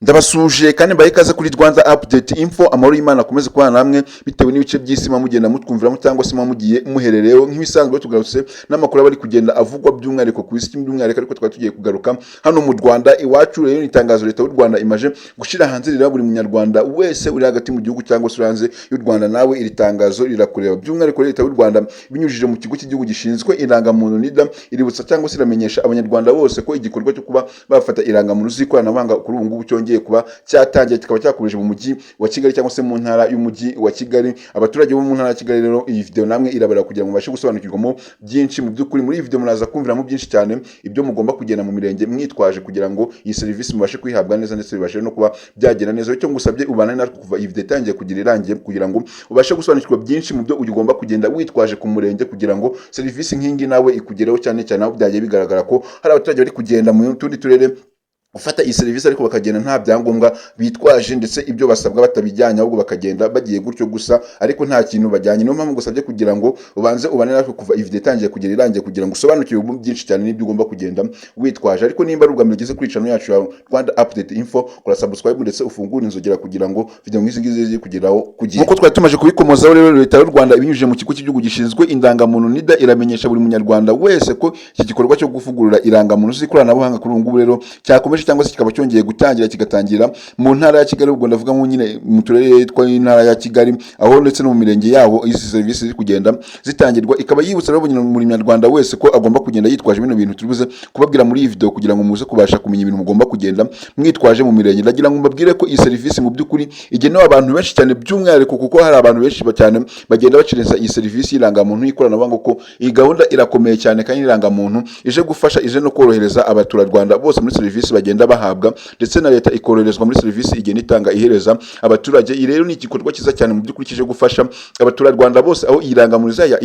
Ndabasuje kandi mbaye ikaze kuri Rwanda Update Info. Amahoro y'Imana akomeze kubana namwe bitewe n'ibice by'isi mugenda mutwumviramo cyangwa se mugiye muherereyeho. Nk'ibisanzwe tugarutse n'amakuru abari kugenda avugwa by'umwihariko ku isi by'umwihariko, ariko twari tugiye kugaruka hano mu Rwanda iwacu. Rero itangazo leta y'u Rwanda imaje gushira hanze rira buri munyarwanda wese uri hagati mu gihugu cyangwa se hanze y'u Rwanda, nawe iri tangazo rirakureba. By'umwihariko leta y'u Rwanda binyujije mu kigo cy'igihugu gishinzwe irangamuntu NIDA, iributsa cyangwa se iramenyesha abanyarwanda bose ko igikorwa cyo kuba bafata irangamuntu z'ikoranabuhanga kuri ubu ngubu cyongeye kuba cyatangiye, kikaba cyakomeje mu mujyi wa Kigali cyangwa se mu ntara y'umujyi wa Kigali. Abaturage bo mu ntara ya Kigali rero iyi video namwe irabara kugira ngo mubashe gusobanukirwamo byinshi. Mu by'ukuri muri iyi video muraza kumviramo byinshi cyane ibyo mugomba kugenda mu mirenge mwitwaje kugira ngo iyi serivisi mubashe kwihabwa neza ndetse bibashe no kuba byagenda neza. Icyo ngusabye ubana natwe kuva iyi video itangiye kugira irangiye kugira ngo ubashe gusobanukirwa byinshi mu byo ugomba kugenda witwaje ku murenge kugira ngo serivisi nk'ingi nawe ikugereho, cyane cyane aho byagiye bigaragara ko hari abaturage bari kugenda mu tundi turere ufata iyi serivisi ariko bakagenda nta byangombwa bitwaje ndetse ibyo basabwa batabijyanye, ahubwo bakagenda bagiye gutyo gusa ariko nta kintu bajyanye. Niyo mpamvu gusabye kugira ngo ubanze ubane natwe kuva iyi video itangiye kugera irangiye kugira ngo usobanukirwe byinshi cyane n'ibyo ugomba kugenda witwaje. Ariko nimba ari ubwa mbere ugeze kuri channel yacu ya Rwanda Update Info, kora subscribe ndetse ufungure inzogera kugira ngo video nk'izi ngizi ziri kugeraho kugira nkuko twari tumaje kubikomozaho. Rero leta y'u Rwanda ibinyujije mu kigo cy'igihugu gishinzwe indangamuntu NIDA iramenyesha buri munyarwanda wese ko iki gikorwa cyo guvugurura irangamuntu z'ikoranabuhanga kuri ubu ngubu rero cyakomeje cyangwa se kikaba cyongeye gutangira, kigatangira mu ntara ya Kigali. Ubwo ndavuga mu nyine mu turere tw'intara ya Kigali, aho ndetse no mu mirenge yaho izi serivisi ziri kugenda zitangirwa. Ikaba yibutsa rero buri munyarwanda wese ko agomba kugenda yitwaje bino bintu turibuze kubabwira muri iyi video kugira ngo muze kubasha kumenya ibintu mugomba kugenda mwitwaje mu mirenge. Ndagira ngo mbabwire ko iyi serivisi mu by'ukuri igenewe abantu benshi cyane, by'umwihariko kuko hari abantu benshi cyane bagenda bacirenza iyi serivisi y'irangamuntu y'ikoranabuhanga, ko iyi gahunda irakomeye cyane kandi irangamuntu ije gufasha, ije no korohereza abaturarwanda bose muri serivisi bagenda bahabwa, ndetse na leta ikoroherezwa muri serivisi igenda itanga ihereza abaturage. Iyi rero ni igikorwa cyiza cyane mu by'ukuri kije gufasha abaturarwanda bose, aho irangamuntu izajya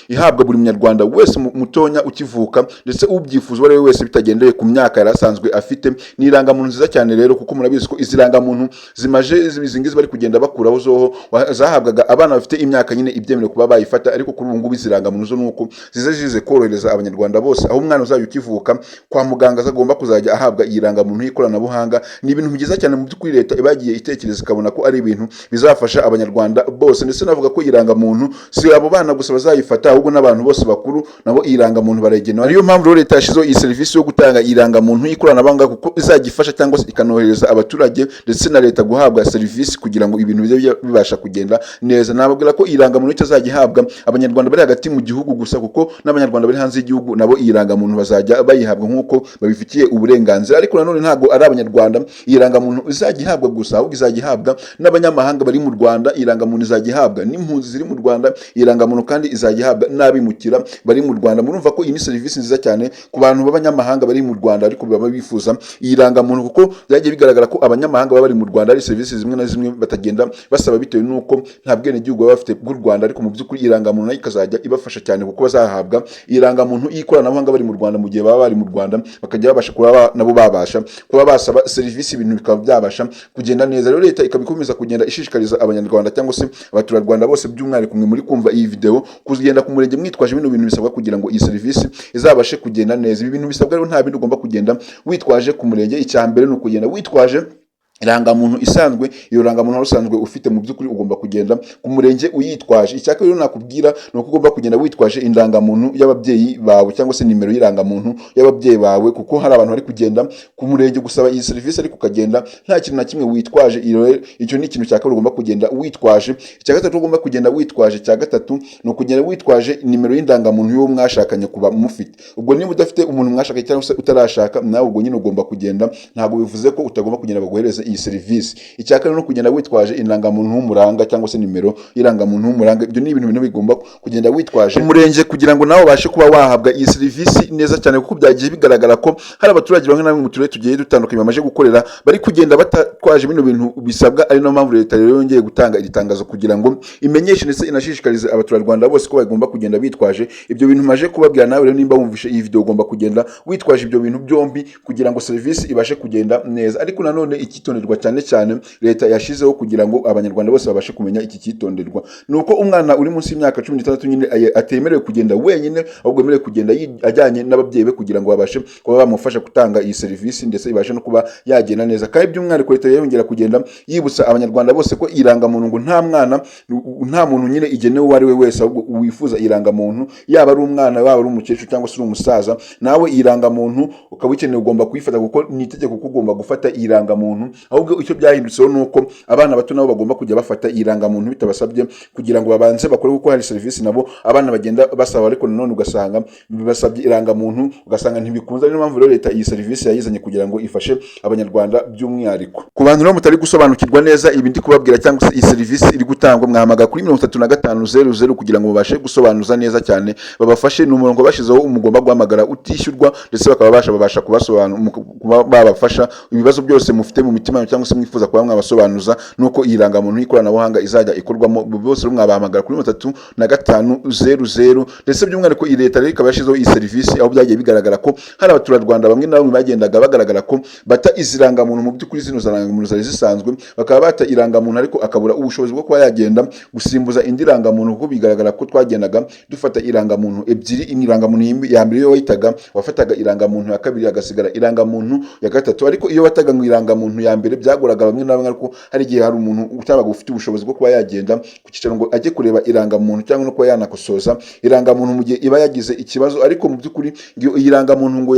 ihabwa buri munyarwanda wese mutonya ukivuka ndetse ubyifuza uwo ari we wese bitagendeye ku myaka yari asanzwe afite. Ni irangamuntu nziza cyane rero kuko murabizi ko izi rangamuntu zimaje izi ngizi bari kugenda bakuraho zoho zahabwaga abana bafite imyaka nyine ibyemerewe kuba bayifata, ariko kuri ubu ngubu izi rangamuntu zo nuko zize korohereza abanyarwanda bose, aho umwana uzajya ukivuka kwa muganga agomba kuzajya ahabwa iyi rangamuntu y'ikoranabuhanga. Ni ibintu byiza cyane mu by'ukuri leta ibagiye itekereza ikabona ko ari ibintu bizafasha abanyarwanda bose, ndetse navuga ko irangamuntu si abo bana gusa bazayifata, ahubwo n'abantu bose bakuru nabo irangamuntu baregenewe. Niyo mpamvu rero leta yashizeho iyi serivisi yo gutanga irangamuntu y'ikoranabuhanga, kuko izajya ifasha cyangwa se ikanohereza abaturage ndetse na leta guhabwa serivisi kugira ngo ibintu bijye bibasha kugenda neza. Nababwira ko irangamuntu itazajya ihabwa abanyarwanda bari hagati mu gihugu gusa, kuko n'abanyarwanda bari hanze y'igihugu nabo irangamuntu bazajya bayihabwa nk'uko babifitiye uburenganzira. Ariko nanone ntabwo ari abanyarwanda irangamuntu izajya ihabwa gusa, ahubwo izajya ihabwa n'abanyamahanga bari mu Rwanda. Irangamuntu izajya ihabwa n'impunzi ziri mu Rwanda, irangamuntu kandi izajya ihabwa n'abimukira bari mu Rwanda. Murumva ko iyi ni serivisi nziza cyane ku bantu b'abanyamahanga bari mu Rwanda ariko baba bifuza irangamuntu, kuko byagiye bigaragara ko abanyamahanga baba bari mu Rwanda ari serivisi zimwe na zimwe batagenda basaba bitewe n'uko nta bwenegihugu baba bafite bw'u Rwanda, ariko mu by'ukuri irangamuntu nayo ikazajya ibafasha cyane kuko bazahabwa irangamuntu y'ikoranabuhanga bari mu Rwanda. Mu gihe baba bari mu Rwanda bakajya babasha kuba nabo babasha kuba basaba serivisi, ibintu bikaba byabasha kugenda neza. Rero leta ikabikomeza kugenda ishishikariza abanyarwanda cyangwa se abaturarwanda bose, by'umwihariko mwe muri kumva iyi video, kugenda ku murenge mwitwaje bino bintu bisabwa kugira ngo iyi serivisi izabashe kugenda neza. Ibi bintu bisabwa rero nta bindi ugomba kugenda witwaje ku murenge. Icya mbere ni ukugenda witwaje irangamuntu isanzwe. Iyo rangamuntu usanzwe ufite mu by'ukuri ugomba kugenda ku murenge uyitwaje. Icyaka rero nakubwira ni uko ugomba kugenda witwaje indangamuntu y'ababyeyi bawe cyangwa se nimero y'irangamuntu y'ababyeyi bawe, kuko hari abantu bari kugenda ku murenge gusaba iyi serivisi ariko ukagenda nta kintu na kimwe witwaje. Icyo ni ikintu cya kabiri ugomba kugenda witwaje. Icya gatatu ugomba kugenda witwaje, cya gatatu ni ukugenda witwaje nimero y'indangamuntu y'uwo mwashakanye kuba mufite. Ubwo niba udafite umuntu mwashakanye cyangwa se utarashaka, nawe ubwo nyine ugomba kugenda, ntabwo bivuze ko utagomba kugenda baguhereze iyi serivisi. Icyaka no kugenda witwaje indangamuntu y'umuranga cyangwa se nimero y'irangamuntu y'umuranga. Ibyo ni ibintu bigomba kugenda witwaje umurenge kugira ngo nawe ubashe kuba wahabwa iyi serivisi neza cyane, kuko byagiye bigaragara ko hari abaturage bamwe na bamwe mu turere tugiye dutandukanye bamaze gukorera bari kugenda batatwaje bino bintu bisabwa. Ari no mpamvu leta rero yongeye gutanga iri tangazo kugira ngo imenyeshe ndetse inashishikarize abaturarwanda bose ko bagomba kugenda bitwaje ibyo bintu maje kubabwira. Nawe rero nimba wumvishe iyi video ugomba kugenda witwaje ibyo bintu byombi kugira ngo serivisi ibashe kugenda neza. Ariko nanone ikitonde cyitonderwa cyane cyane leta yashizeho kugira ngo abanyarwanda bose babashe kumenya iki cyitonderwa, nuko umwana uri munsi y'imyaka 16 nyine atemerewe kugenda wenyine, ahubwo yemerewe kugenda ajyanye n'ababyeyi be kugira ngo babashe kuba bamufasha gutanga iyi serivisi ndetse ibashe no kuba yagenda neza. Kandi by'umwihariko leta yongera kugenda yibutsa abanyarwanda bose ko irangamuntu ngo nta muntu nyine igenewe uwo ari we wese, ahubwo wifuza irangamuntu yaba ari umwana waba ari umukecuru cyangwa se uri umusaza, nawe irangamuntu ukaba ukeneye ugomba kuyifata kuko ni itegeko ko ugomba gufata irangamuntu. Ahubwo icyo byahindutseho nuko abana bato nabo bagomba kujya bafata irangamuntu bitabasabye kugira ngo babanze bakore, kuko hari serivisi nabo abana bagenda basaba, ariko nanone ugasanga bibasabye irangamuntu, ugasanga ntibikunze. Niyo mpamvu rero leta iyi serivisi yayizanye kugira ngo ifashe abanyarwanda by'umwihariko. Ku bantu rero mutari gusobanukirwa neza ibi ndi kubabwira cyangwa se iyi serivisi iri gutangwa, mwahamagara kuri 3500 kugira ngo babashe gusobanuza neza cyane, babafashe. Ni umurongo bashizeho umugomba guhamagara utishyurwa, ndetse bakaba babasha kuba babafasha ibibazo byose mufite mu mitima cyangwa se mwifuza kuba mwabasobanuza nuko iyi rangamuntu y'ikoranabuhanga izajya ikorwamo. Bose rero mwabahamagara kuri 3500, ndetse by'umwihariko iyi leta rero ikaba yashizeho iyi serivisi, aho byagiye bigaragara ko hari abaturarwanda bamwe na bamwe bagendaga bagaragara ko bata izi rangamuntu mu by'ukuri zino rangamuntu zari zisanzwe, bakaba bata irangamuntu ariko akabura ubushobozi bwo kuba yagenda gusimbuza indi rangamuntu, kuko bigaragara ko twagendaga dufata irangamuntu ebyiri. Irangamuntu ya mbere yo wahitaga wafataga irangamuntu ya kabiri hagasigara irangamuntu ya gatatu, ariko iyo wataga ngo irangamuntu ya mbere byagoraga bamwe na bamwe, ariko hari igihe hari umuntu utabaga ufite ubushobozi bwo kuba yagenda ku cyicaro ngo ajye kureba irangamuntu cyangwa no kuba yanakosoza irangamuntu mu gihe iba yagize ikibazo. Ariko mu by'ukuri iyi rangamuntu ngo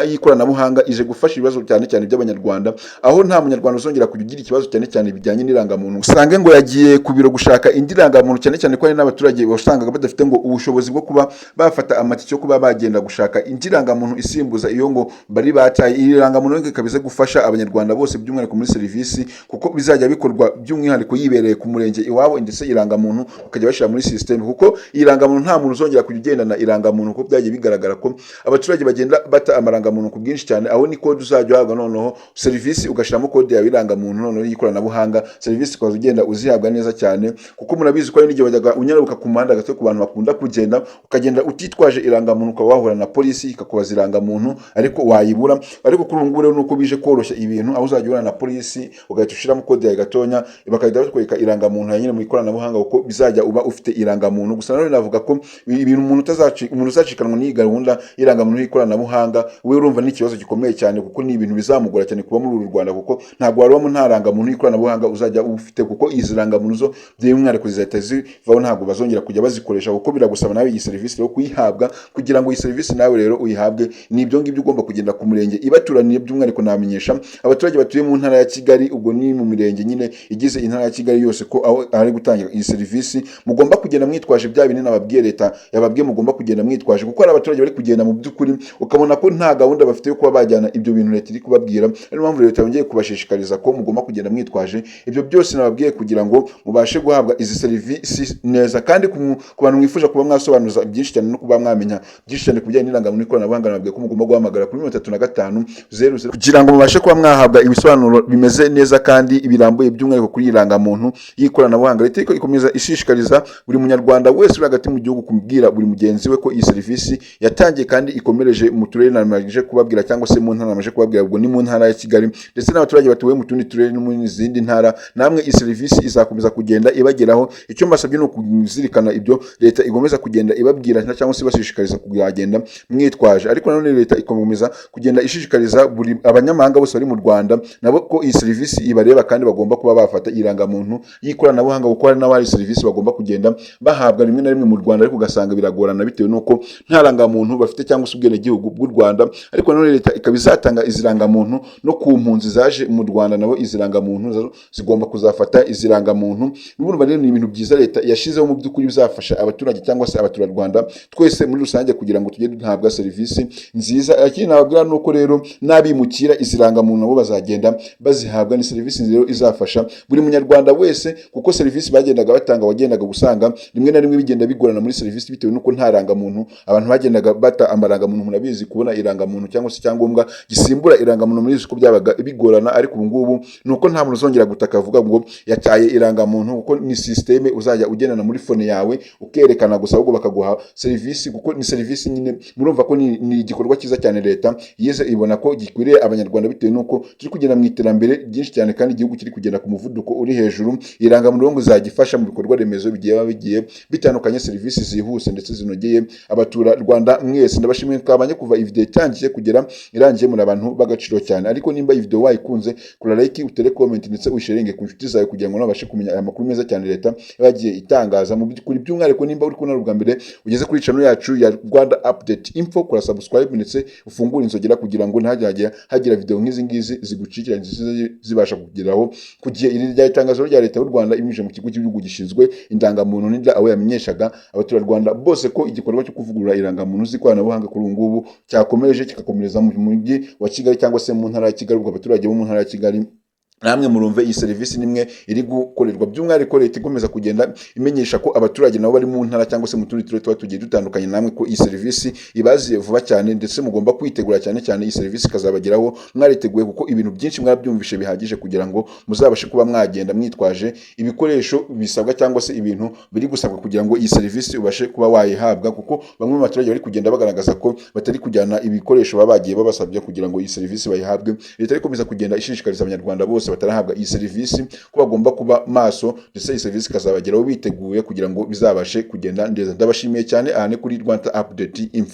y'ikoranabuhanga ije gufasha ibibazo cyane cyane by'abanyarwanda, aho nta munyarwanda uzongera kugira ikibazo cyane cyane bijyanye n'irangamuntu usange ngo yagiye ku biro gushaka indi rangamuntu, cyane cyane ko hari n'abaturage wasangaga badafite ngo ubushobozi bwo kuba bafata amatike yo kuba bagenda gushaka indi rangamuntu isimbuza iyo ngo bari bataye. Iyi rangamuntu ikabize gufasha abanyarwanda bose by'umwihariko muri serivisi, kuko bizajya bikorwa by'umwihariko yibereye ku murenge iwabo, ndetse irangamuntu ukajya bashyira muri system, kuko iyi rangamuntu nta muntu uzongera kujya ugendana irangamuntu, kuko byagiye bigaragara ko abaturage bagenda bata amarangamuntu ku bwinshi cyane. Aho ni kode uzajya uhabwa, noneho serivisi ugashyiramo kode yawe irangamuntu noneho y'ikoranabuhanga, serivisi ukaza ugenda uzihabwa neza cyane, kuko murabizi ko hari n'igihe wajyaga unyaruka ku muhanda gato ku bantu bakunda kugenda, ukagenda utitwaje irangamuntu ukaba wahura na polisi ikakubaza irangamuntu ariko wayibura. Ariko kuri ubu ngubu rero nuko bije koroshya ibintu, aho uzajya uhura na polisi ugahita ushyiramo kode yawe gatonya, bakahita bakwereka irangamuntu ya nyine mu ikoranabuhanga, kuko bizajya uba ufite irangamuntu. Gusa nanone navuga ko ibintu umuntu uzacikanwa n'iyi gahunda y'irangamuntu y'ikoranabuhanga, we urumva ni ikibazo gikomeye cyane, kuko ni ibintu bizamugora cyane kuba muri uru Rwanda, kuko ntabwo warubamo nta rangamuntu y'ikoranabuhanga uzajya ufite, kuko izi rangamuntu zo by'umwihariko zizahita zivaho, ntabwo bazongera kujya bazikoresha, kuko biragusaba nawe iyi serivisi yo kuyihabwa. Kugira ngo iyi serivisi nawe rero uyihabwe, ni ibyo ngibyo ugomba kugenda ku murenge ibaturaniye. By'umwihariko namenyesha abaturage batuye mu ntara ya Kigali, ubwo ni mu mirenge nyine igize intara ya Kigali yose, ko aho ari gutangira iyi serivisi mugomba kugenda mwitwaje bya bintu nababwiye leta yababwiye mugomba kugenda mwitwaje, kuko hari abaturage bari kugenda mu by'ukuri ukabona ko nta gahunda bafite yo kuba bajyana ibyo bintu leta iri kubabwira. Niyo mpamvu leta yongeye kubashishikariza ko mugomba kugenda mwitwaje ibyo byose nababwiye, kugira ngo mubashe guhabwa izi serivisi neza. Kandi ku bantu mwifuje kuba mwasobanuza byinshi cyane no kuba mwamenya byinshi cyane kubijyanye n'irangamuntu y'ikoranabuhanga, nababwiye ko mugomba guhamagara kuri 3500 kugira ngo mubashe kuba mwahabwa ibisobanuro bimeze neza kandi birambuye by'umwihariko kuri irangamuntu y'ikoranabuhanga. Leta ikomeza ishishikariza buri munyarwanda wese uri hagati mu gihugu kumubwira buri mugenzi we ko iyi serivisi yatangiye kandi ikomereje mu turere namaje kubabwira, cyangwa se mu ntara namaje kubabwira, ubwo ni mu ntara ya Kigali ndetse n'abaturage batuye mu tundi turere no mu zindi ntara. Namwe iyi serivisi izakomeza kugenda ibageraho. Icyo mbasabye ni ukuzirikana ibyo leta igomeza kugenda ibabwira cyangwa se ibashishikariza kugenda mwitwaje. Ariko nanone leta ikomeza kugenda ishishikariza buri abanyamahanga bose bari mu Rwanda nabo ko iyi serivisi ibareba kandi bagomba kuba bafata irangamuntu y'ikoranabuhanga, kuko hari n'abari serivisi bagomba kugenda bahabwa rimwe na rimwe mu Rwanda, ariko ugasanga biragorana bitewe nuko nta rangamuntu bafite cyangwa se ubwenegihugu bw'u Rwanda. Ariko nanone leta ikaba izatanga izi rangamuntu no ku mpunzi zaje mu Rwanda, nabo izi rangamuntu zigomba kuzafata izi rangamuntu. N'ubundi rero ni ibintu byiza leta yashizeho mu by'ukuri bizafasha abaturage cyangwa se abaturarwanda twese muri rusange kugira ngo tujye duhabwa serivisi nziza. Ikindi nababwira nuko rero n'abimukira izi rangamuntu nabo bazagenda bazihabwa. Ni serivisi rero izafasha buri munyarwanda wese, kuko serivisi bagendaga batanga wagendaga gusanga rimwe na rimwe bigenda bigorana muri serivisi bitewe nuko nta rangamuntu, abantu bagendaga bata amarangamuntu. Murabizi kubona irangamuntu cyangwa se icyangombwa gisimbura irangamuntu muri ko byabaga bigorana, ariko ubu ngubu nuko nta muntu uzongera gutaka avuga ngo yataye irangamuntu, kuko ni systeme uzajya ugenana muri phone yawe ukerekana gusa, ahubwo bakaguha serivisi, kuko ni serivisi nyine. Murumva ko ni igikorwa cyiza cyane leta yeze ibona ko gikwiriye abanyarwanda bitewe nuko turi kugenda mu iterambere ryinshi cyane kandi igihugu kiri kugenda ku muvuduko uri hejuru. Irangamuntu ngo izagifasha mu bikorwa remezo bigiye bitandukanye, serivisi zihuse ndetse zinogeye abaturarwanda mwese. Ndabashimiye twabanye kuva iyi video itangiye kugera irangiye, muri abantu b'agaciro cyane. Ariko nimba iyi video wayikunze, kora like, utere comment ndetse usharinge ku nshuti zawe kugira ngo nabashe kumenya aya makuru meza cyane leta yagiye itangaza. Mu by'ukuri by'umwihariko nimba uri kubona ubwa mbere ugeze kuri channel yacu ya Rwanda Update Info, kora subscribe ndetse ufungure inzogera kugira ngo ntajya hagira video nk'izi ngizi zigucikira zibasha kugeraho ku gihe. Iri rya itangazo rya leta y'u Rwanda ibinyujije mu kigo cy'igihugu gishinzwe indangamuntu n'inda, aho yamenyeshaga abaturarwanda bose ko igikorwa cyo kuvugurura irangamuntu z'ikoranabuhanga kuri ubu ngubu cyakomeje kikakomereza mu mujyi wa Kigali cyangwa se mu ntara ya Kigali. Ubwo abaturage bo mu ntara ya Kigali namwe murumve iyi serivisi nimwe iri gukorerwa. By'umwihariko leta ikomeza kugenda imenyesha ko abaturage nabo bari mu ntara cyangwa se mu tundi turere tuba tugiye dutandukanye namwe ko iyi serivisi ibaziye vuba cyane, ndetse mugomba kwitegura cyane cyane iyi serivisi ikazabageraho mwariteguye, kuko ibintu byinshi mwabyumvishe bihagije kugira ngo muzabashe kuba mwagenda mwitwaje ibikoresho bisabwa cyangwa se ibintu biri gusabwa kugira ngo iyi serivisi ubashe kuba wayihabwa, kuko bamwe mu baturage bari kugenda bagaragaza ko batari kujyana ibikoresho baba bagiye babasabye kugira ngo iyi serivisi bayihabwe. Leta ikomeza kugenda ishishikariza abanyarwanda bose batarahabwa iyi serivisi ko bagomba kuba maso, ndetse iyi serivisi ikazabageraho biteguye kugira ngo bizabashe kugenda neza. Ndabashimiye cyane. Aha ni kuri Rwanda Update Info.